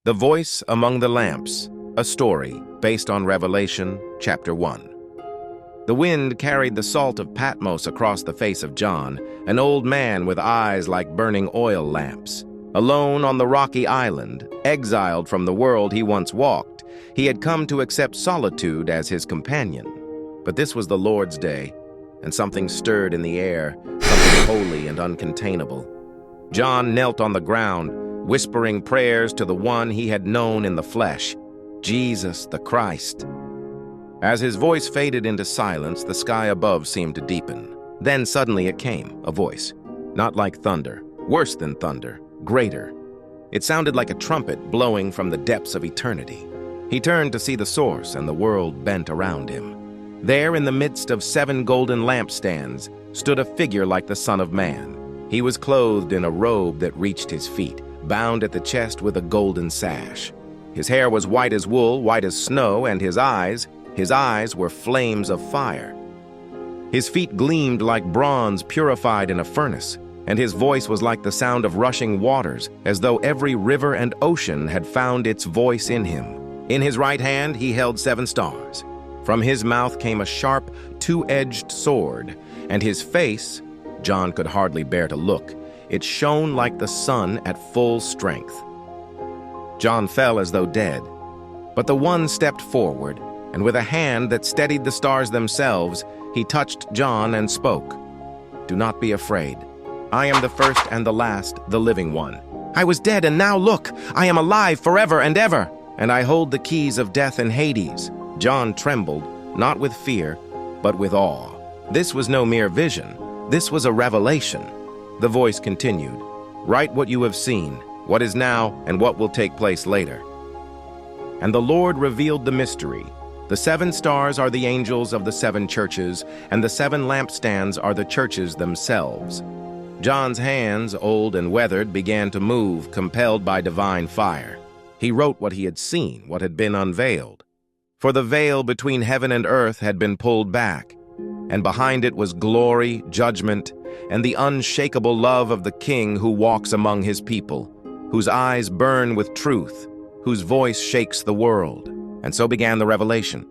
The Voice Among the Lamps, a story based on Revelation, chapter 1. The wind carried the salt of Patmos across the face of John, an old man with eyes like burning oil lamps. Alone on the rocky island, exiled from the world he once walked, he had come to accept solitude as his companion. But this was the Lord's day, and something stirred in the air, something holy and uncontainable. John knelt on the ground, whispering prayers to the one he had known in the flesh, Jesus the Christ. As his voice faded into silence, the sky above seemed to deepen. Then suddenly it came, a voice, not like thunder, worse than thunder, greater. It sounded like a trumpet blowing from the depths of eternity. He turned to see the source, and the world bent around him. There, in the midst of 7 golden lampstands, stood a figure like the Son of Man. He was clothed in a robe that reached his feet, bound at the chest with a golden sash. His hair was white as wool, white as snow, and his eyes were flames of fire. His feet gleamed like bronze purified in a furnace, and his voice was like the sound of rushing waters, as though every river and ocean had found its voice in him. In his right hand he held 7 stars. From his mouth came a sharp, 2-edged sword, and his face, John could hardly bear to look. It shone like the sun at full strength. John fell as though dead, but the one stepped forward, and with a hand that steadied the stars themselves, he touched John and spoke. "Do not be afraid. I am the first and the last, the living one. I was dead, and now look, I am alive forever and ever, and I hold the keys of death and Hades." John trembled, not with fear, but with awe. This was no mere vision. This was a revelation. The voice continued, "Write what you have seen, what is now, and what will take place later." And the Lord revealed the mystery. The 7 stars are the angels of the 7 churches, and the 7 lampstands are the churches themselves. John's hands, old and weathered, began to move, compelled by divine fire. He wrote what he had seen, what had been unveiled. For the veil between heaven and earth had been pulled back, and behind it was glory, judgment, and the unshakable love of the King who walks among his people, whose eyes burn with truth, whose voice shakes the world. And so began the revelation.